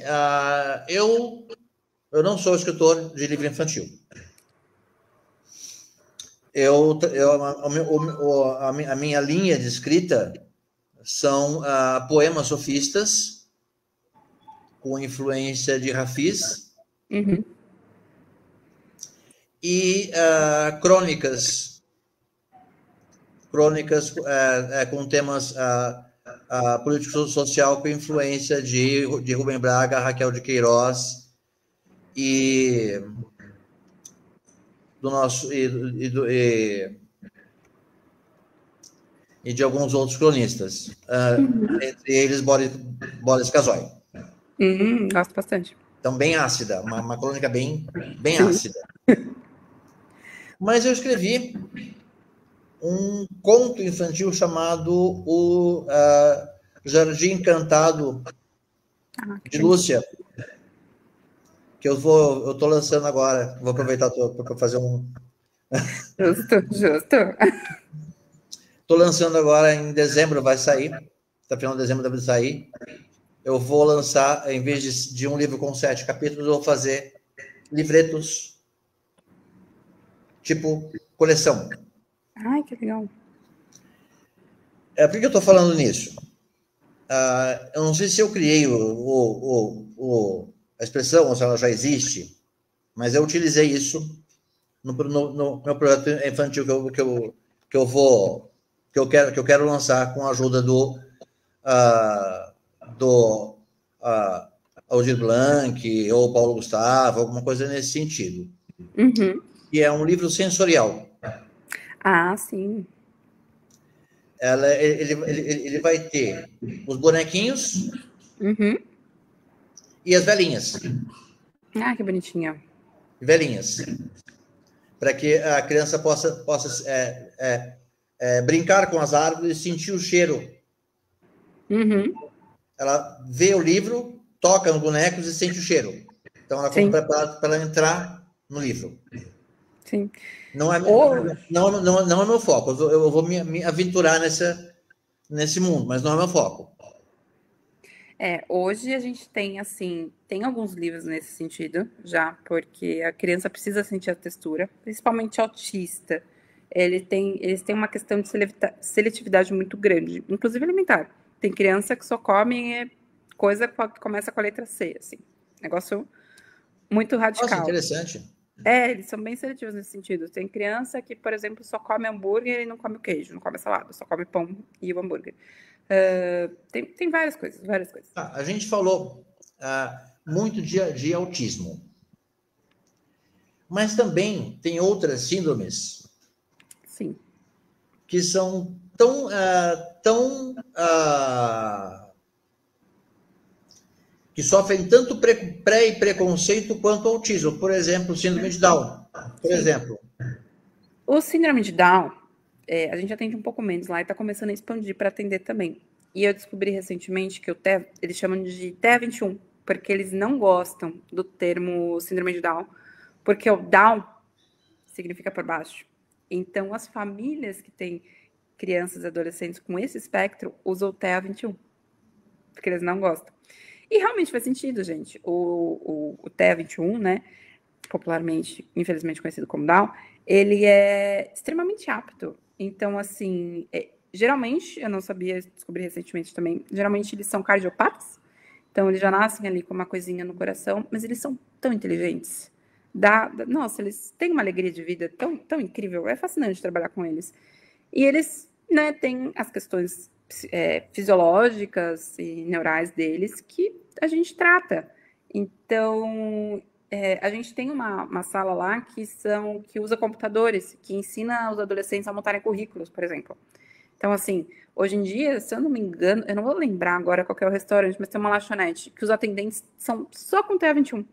eu não sou escritor de livro infantil. A minha linha de escrita são poemas sofistas com influência de Hafiz e crônicas com temas político-social com influência de Rubem Braga, Raquel de Queiroz e do nosso e de alguns outros cronistas, entre eles Boris Casoy. Gosto bastante. Então, bem ácida, uma crônica bem ácida. Mas eu escrevi um conto infantil chamado O Jardim Encantado de Lúcia, que eu estou lançando agora. Vou aproveitar para fazer um... Justo. Estou lançando agora em dezembro, vai sair. Até final de dezembro deve sair. Eu vou lançar, em vez de um livro com 7 capítulos, eu vou fazer livretos, tipo coleção. Ai, que legal. Por que eu estou falando nisso? Eu não sei se eu criei a expressão, ou se ela já existe, mas eu utilizei isso no meu projeto infantil que eu quero lançar com a ajuda do Aldir Blanc ou Paulo Gustavo, alguma coisa nesse sentido. Que é um livro sensorial. Sim. Ele vai ter os bonequinhos e as velhinhas. Que bonitinha. Velhinhas. Para que a criança possa brincar com as árvores e sentir o cheiro. Ela vê o livro, toca nos bonecos e sente o cheiro. Então, ela está preparada para entrar no livro. Sim. Não é meu foco. Eu vou me aventurar nesse mundo, mas não é meu foco. Hoje a gente tem, assim, tem alguns livros nesse sentido, já, porque a criança precisa sentir a textura, principalmente autista. Eles têm uma questão de seletividade muito grande, inclusive alimentar. Tem criança que só come coisa que começa com a letra C, assim. Negócio muito radical. Nossa, interessante. Eles são bem seletivos nesse sentido. Tem criança que, por exemplo, só come hambúrguer e não come o queijo, não come a salada, só come pão e o hambúrguer. Tem várias coisas. A gente falou muito de autismo, mas também tem outras síndromes. Sim. Que são que sofrem tanto pré e preconceito quanto autismo. Por exemplo, síndrome de Down. Por exemplo. O síndrome de Down, a gente atende um pouco menos lá e está começando a expandir para atender também. E eu descobri recentemente que o TEA, eles chamam de TEA 21, porque eles não gostam do termo síndrome de Down, porque o Down significa por baixo. Então, as famílias que têm crianças e adolescentes com esse espectro usam o TEA21, porque eles não gostam. E realmente faz sentido, gente. O TEA21, né, popularmente, infelizmente conhecido como Down, ele é extremamente apto. Então, assim, geralmente, eu não sabia, descobri recentemente também, geralmente eles são cardiopatas, então eles já nascem ali com uma coisinha no coração, mas eles são tão inteligentes. Nossa, eles têm uma alegria de vida tão, tão incrível, é fascinante trabalhar com eles. E eles, né, têm as questões fisiológicas e neurais deles que a gente trata. Então, a gente tem uma sala lá que usa computadores, que ensina os adolescentes a montarem currículos, por exemplo. Então, assim, hoje em dia, se eu não me engano, eu não vou lembrar agora qual que é o restaurante, mas tem uma lanchonete que os atendentes são só com TEA21.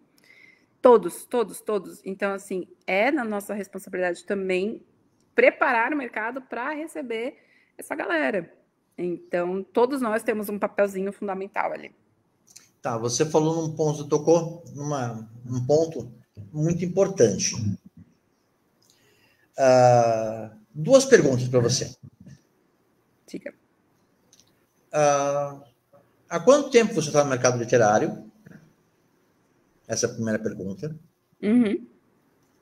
Todos, todos, todos. Então, assim, é na nossa responsabilidade também preparar o mercado para receber essa galera. Então, todos nós temos um papelzinho fundamental ali. Tá, você falou num ponto, tocou num ponto muito importante. Duas perguntas para você. Diga. Há quanto tempo você está no mercado literário? Essa é a primeira pergunta. Uhum.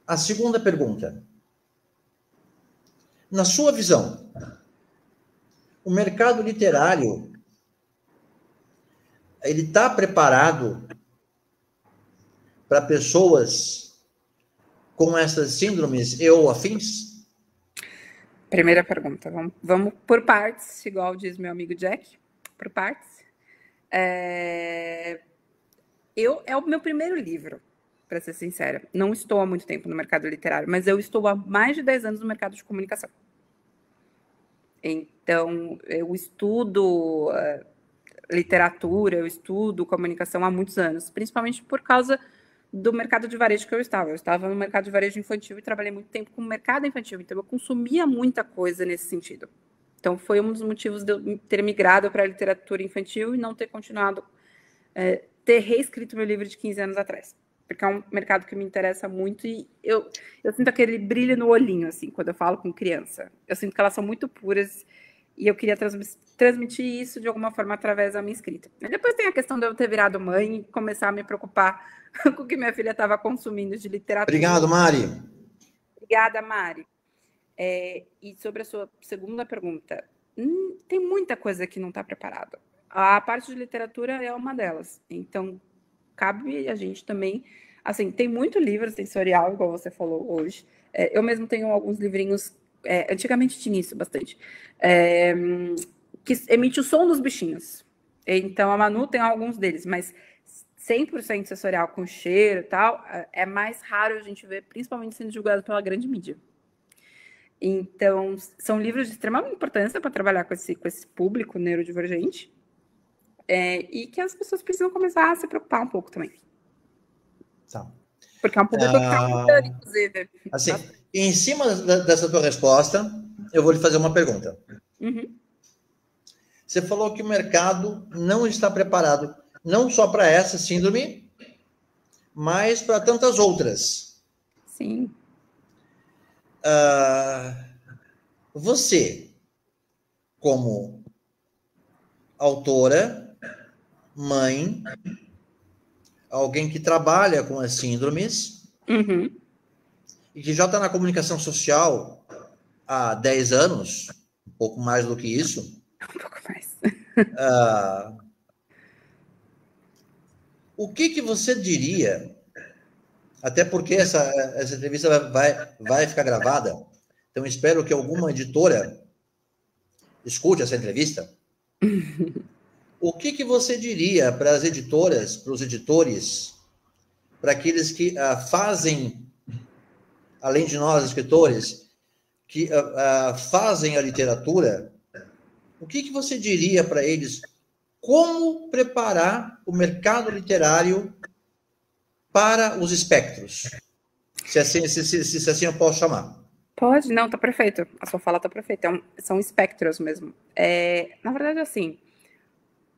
A segunda pergunta. Na sua visão, o mercado literário ele está preparado para pessoas com essas síndromes e ou afins? Primeira pergunta. Vamos por partes, igual diz meu amigo Jack. Por partes. É o meu primeiro livro, para ser sincera. Não estou há muito tempo no mercado literário, mas eu estou há mais de 10 anos no mercado de comunicação. Então, eu estudo literatura, eu estudo comunicação há muitos anos, principalmente por causa do mercado de varejo que eu estava. Eu estava no mercado de varejo infantil e trabalhei muito tempo com o mercado infantil, então eu consumia muita coisa nesse sentido. Então, foi um dos motivos de eu ter migrado para a literatura infantil e não ter continuado, ter reescrito meu livro de 15 anos atrás. Porque é um mercado que me interessa muito e eu sinto aquele brilho no olhinho, assim, quando eu falo com criança. Eu sinto que elas são muito puras e eu queria transmitir isso de alguma forma através da minha escrita. E depois tem a questão de eu ter virado mãe e começar a me preocupar com o que minha filha estava consumindo de literatura. Obrigado, Mari. Obrigada, Mari. E sobre a sua segunda pergunta, tem muita coisa que não está preparada. A parte de literatura é uma delas. Então, cabe a gente também... Assim, tem muito livro sensorial, igual você falou hoje. Eu mesmo tenho alguns livrinhos... antigamente tinha isso bastante. Que emite o som dos bichinhos. Então, a Manu tem alguns deles, mas 100% sensorial com cheiro e tal, é mais raro a gente ver, principalmente sendo divulgado pela grande mídia. Então, são livros de extrema importância para trabalhar com esse público neurodivergente, e que as pessoas precisam começar a se preocupar um pouco também. Tá. Porque é um público que está aumentando, inclusive. Assim, em cima dessa tua resposta, eu vou lhe fazer uma pergunta. Uhum. Você falou que o mercado não está preparado, não só para essa síndrome, mas para tantas outras. Sim. Você, como autora, mãe, alguém que trabalha com as síndromes, uhum, e que já está na comunicação social há 10 anos, um pouco mais do que isso. Um pouco mais. O que você diria, até porque essa entrevista vai ficar gravada, então espero que alguma editora escute essa entrevista. O que você diria para as editoras, para os editores, para aqueles que fazem, além de nós, escritores, que fazem a literatura, o que você diria para eles? Como preparar o mercado literário para os espectros? Se assim eu posso chamar. Pode, não, tá perfeito. A sua fala tá perfeita. São espectros mesmo. Na verdade, assim,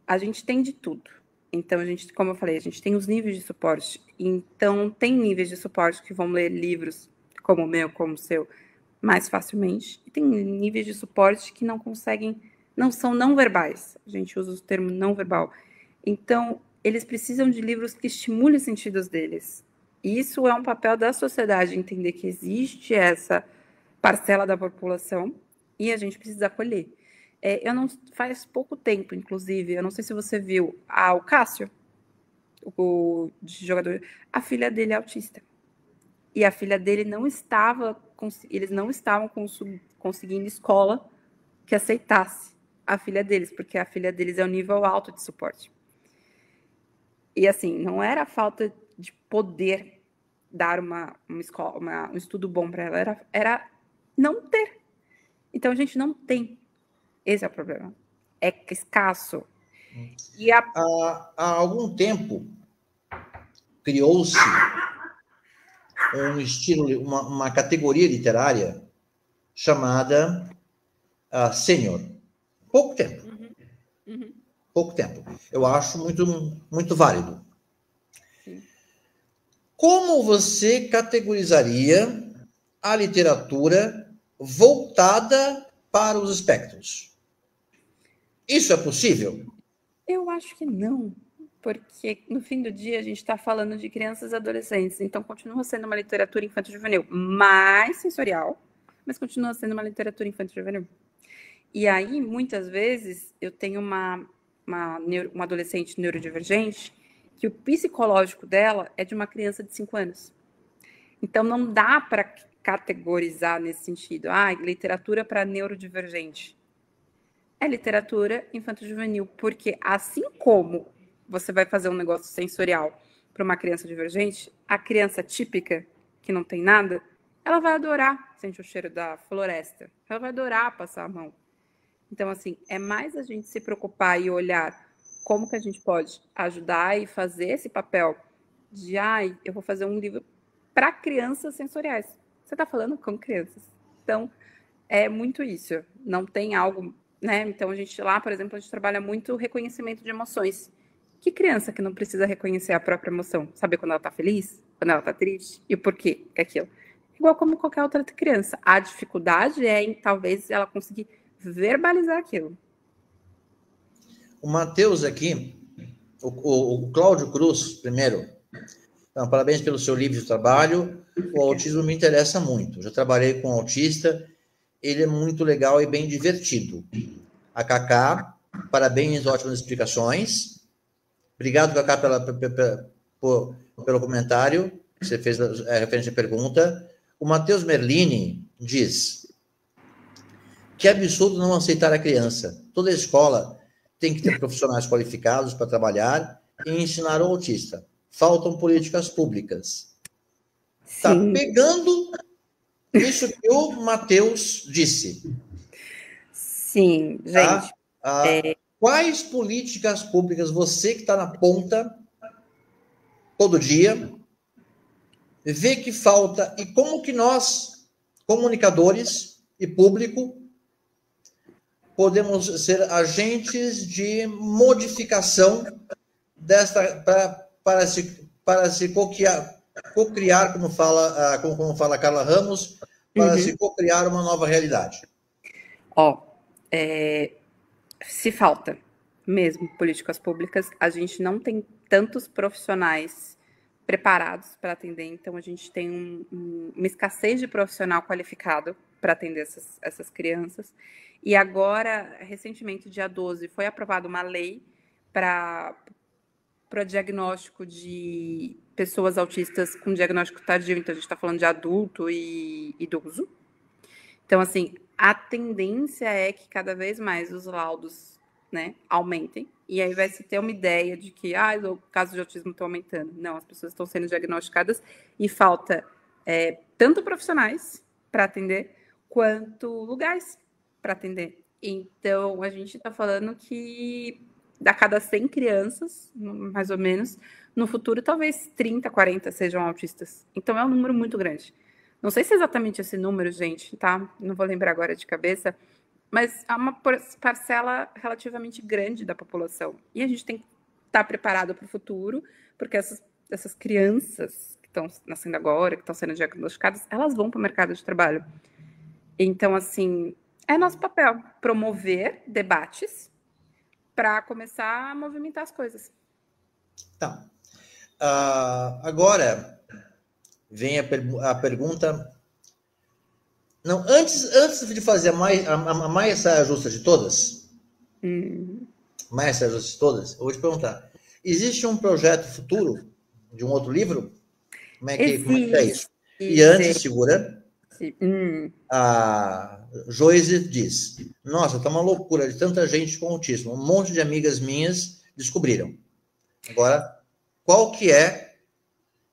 a gente tem de tudo. Então, como eu falei, a gente tem os níveis de suporte. Então, tem níveis de suporte que vão ler livros como o meu, como o seu, mais facilmente. E tem níveis de suporte que não conseguem, não são não verbais. A gente usa o termo não verbal. Então, eles precisam de livros que estimulem os sentidos deles. E isso é um papel da sociedade, entender que existe essa parcela da população e a gente precisa acolher. Eu não faz pouco tempo, inclusive, eu não sei se você viu, o Cássio, o jogador, a filha dele é autista. E a filha dele eles não estavam conseguindo escola que aceitasse a filha deles, porque a filha deles é um nível alto de suporte. E assim, não era falta de poder dar uma escola, um estudo bom para ela, era não ter. Então a gente não tem. Esse é o problema. É escasso. E Há algum tempo criou-se um estilo, uma categoria literária chamada sênior. Pouco tempo. Pouco tempo. Eu acho muito válido. Sim. Como você categorizaria a literatura voltada para os espectros? Isso é possível? Eu acho que não, porque no fim do dia a gente está falando de crianças e adolescentes, então continua sendo uma literatura infanto-juvenil mais sensorial, mas continua sendo uma literatura infanto-juvenil. E aí, muitas vezes, eu tenho uma adolescente neurodivergente que o psicológico dela é de uma criança de 5 anos. Então, não dá para categorizar nesse sentido. Literatura para neurodivergente. É literatura infanto-juvenil, porque assim como você vai fazer um negócio sensorial para uma criança divergente, a criança típica, que não tem nada, ela vai adorar sentir o cheiro da floresta. Ela vai adorar passar a mão. Então, assim, é mais a gente se preocupar e olhar como que a gente pode ajudar e fazer esse papel de, eu vou fazer um livro para crianças sensoriais. Você está falando com crianças. Então, é muito isso. Não tem algo, né? Então, a gente lá, por exemplo, a gente trabalha muito reconhecimento de emoções. Que criança que não precisa reconhecer a própria emoção? Saber quando ela está feliz, quando ela está triste e o porquê que é aquilo. Igual como qualquer outra criança. A dificuldade é em, talvez, ela conseguir verbalizar aquilo. O Matheus aqui, o Cláudio Cruz, primeiro, então, parabéns pelo seu livro de trabalho. O autismo me interessa muito. Já trabalhei com autista, ele é muito legal e bem divertido. A Cacá, parabéns, ótimas explicações. Obrigado, Cacá, pelo comentário que você fez referente à pergunta. O Matheus Merlini diz: que absurdo não aceitar a criança. Toda escola tem que ter profissionais qualificados para trabalhar e ensinar o autista. Faltam políticas públicas. Está pegando isso que o Matheus disse. Sim, gente. Quais políticas públicas você que está na ponta todo dia vê que falta e como que nós, comunicadores e público, podemos ser agentes de modificação para se cocriar, como fala Carla Ramos, para se cocriar uma nova realidade. Se falta mesmo políticas públicas, a gente não tem tantos profissionais preparados para atender, então a gente tem uma escassez de profissional qualificado para atender essas crianças. E agora, recentemente, dia 12, foi aprovada uma lei para diagnóstico de pessoas autistas com diagnóstico tardio, então a gente está falando de adulto e idoso. Então, assim, a tendência é que cada vez mais os laudos, né, aumentem, e aí vai se ter uma ideia de que os casos de autismo estão aumentando. Não, as pessoas estão sendo diagnosticadas e falta tanto profissionais para atender, quanto lugares para atender. Então, a gente está falando que a cada 100 crianças, mais ou menos, no futuro, talvez 30, 40 sejam autistas. Então, é um número muito grande. Não sei se é exatamente esse número, gente, tá? Não vou lembrar agora de cabeça, mas há uma parcela relativamente grande da população. E a gente tem que estar preparado para o futuro, porque essas crianças que estão nascendo agora, que estão sendo diagnosticadas, elas vão para o mercado de trabalho. Então, assim, é nosso papel promover debates para começar a movimentar as coisas. Tá. Agora vem a pergunta. Não, antes de fazer a mais saia justa de todas, mais saia justa de todas, eu vou te perguntar: existe um projeto futuro de um outro livro? Como é que é isso? E antes, segura. A Joyce diz: nossa, tá uma loucura de tanta gente com autismo. Um monte de amigas minhas descobriram. Agora, qual que é?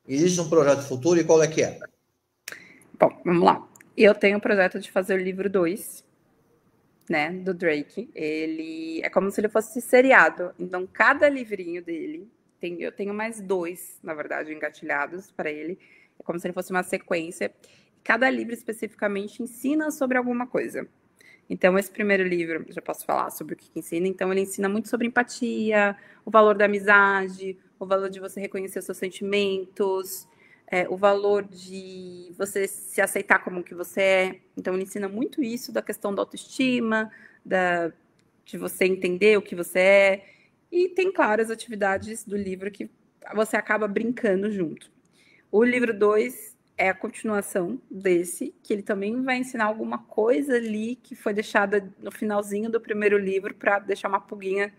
Existe um projeto futuro e qual é que é? Bom, vamos lá. Eu tenho o projeto de fazer o livro 2, né, do Drake. Ele é como se ele fosse seriado. Então, cada livrinho dele, eu tenho mais 2, na verdade, engatilhados para ele. É como se ele fosse uma sequência. Cada livro especificamente ensina sobre alguma coisa. Então, esse primeiro livro, já posso falar sobre o que ensina. Então, ele ensina muito sobre empatia, o valor da amizade, o valor de você reconhecer os seus sentimentos, o valor de você se aceitar como que você é. Então, ele ensina muito isso da questão da autoestima, de você entender o que você é. E tem, claro, as atividades do livro que você acaba brincando junto. O livro 2 é a continuação desse, que ele também vai ensinar alguma coisa ali que foi deixada no finalzinho do primeiro livro para deixar uma pulguinha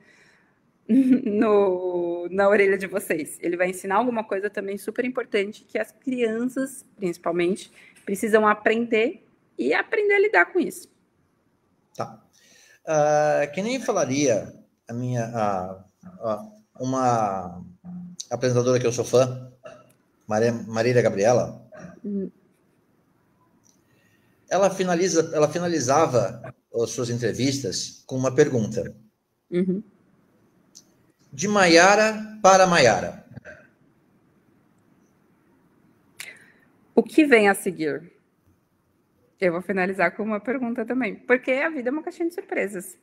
na orelha de vocês. Ele vai ensinar alguma coisa também super importante que as crianças, principalmente, precisam aprender e aprender a lidar com isso. Tá. Que nem falaria uma apresentadora que eu sou fã, Marília Gabriela. Ela finalizava as suas entrevistas com uma pergunta. De Maiara para Maiara. O que vem a seguir? Eu vou finalizar com uma pergunta também, porque a vida é uma caixinha de surpresas.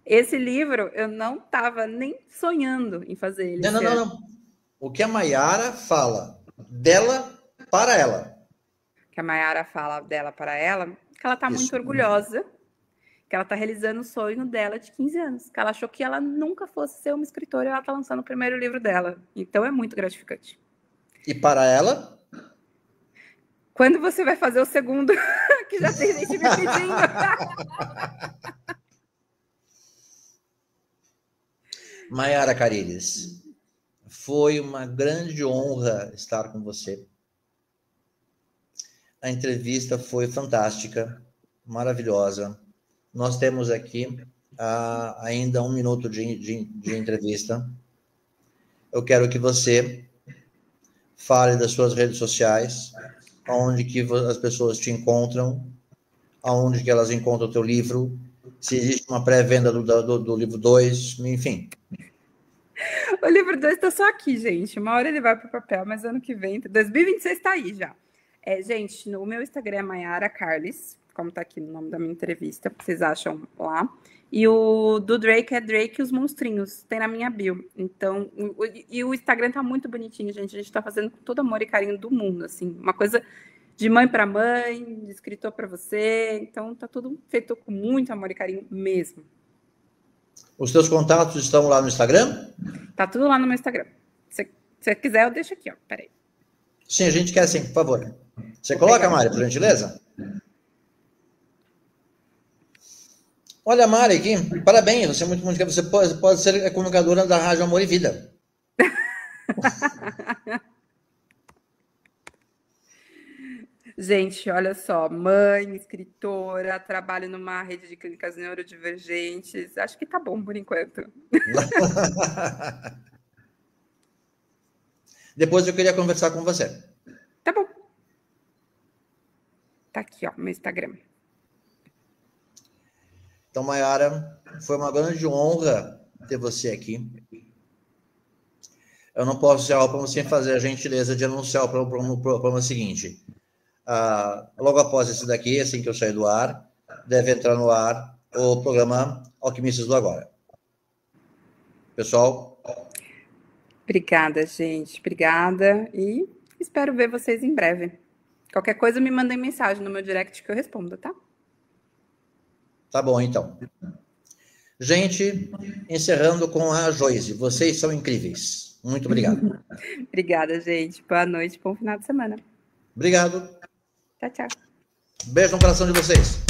Esse livro, eu não estava nem sonhando em fazer ele. Não. O que a Maiara fala dela para ela. Que a Maiara fala dela para ela, que ela está muito orgulhosa, que ela está realizando o sonho dela de 15 anos, que ela achou que ela nunca fosse ser uma escritora e ela está lançando o primeiro livro dela. Então, é muito gratificante. E para ela? Quando você vai fazer o segundo, que já tem gente me pedindo. Maiara Cariles, foi uma grande honra estar com você. A entrevista foi fantástica, maravilhosa. Nós temos aqui ainda 1 minuto de entrevista. Eu quero que você fale das suas redes sociais, onde que as pessoas te encontram, aonde que elas encontram o teu livro, se existe uma pré-venda do livro 2, enfim. O livro 2 está só aqui, gente. Uma hora ele vai para o papel, mas ano que vem, 2026 está aí já. Gente, o meu Instagram é Maiara Carles, como está aqui no nome da minha entrevista, vocês acham lá. E o do Drake é Drake e os Monstrinhos, tem na minha bio. Então, o Instagram tá muito bonitinho, gente. A gente tá fazendo com todo amor e carinho do mundo, assim. Uma coisa de mãe para mãe, de escritor para você. Então, tá tudo feito com muito amor e carinho mesmo. Os teus contatos estão lá no Instagram? Tá tudo lá no meu Instagram. Se você quiser, eu deixo aqui, ó. Peraí. Sim, a gente quer sim, por favor. Você coloca, Mari, por gentileza? Olha, Mari, aqui, parabéns, você é muito você pode ser comunicadora da Rádio Amor e Vida. Gente, olha só, mãe, escritora, trabalho numa rede de clínicas neurodivergentes. Acho que tá bom por enquanto. Depois eu queria conversar com você. Tá bom. Tá aqui, ó, meu Instagram. Então, Maiara, foi uma grande honra ter você aqui. Eu não posso encerrar o programa sem fazer a gentileza de anunciar o programa seguinte. Logo após esse daqui, assim que eu sair do ar, deve entrar no ar o programa Alquimistas do Agora. Pessoal, Obrigada, gente. Obrigada. E espero ver vocês em breve. Qualquer coisa, me mandem mensagem no meu direct que eu respondo, tá? Tá bom, então. Gente, encerrando com a Joyce. Vocês são incríveis. Muito obrigado. Obrigada, gente. Boa noite, bom final de semana. Obrigado. Tchau, tchau. Beijo no coração de vocês.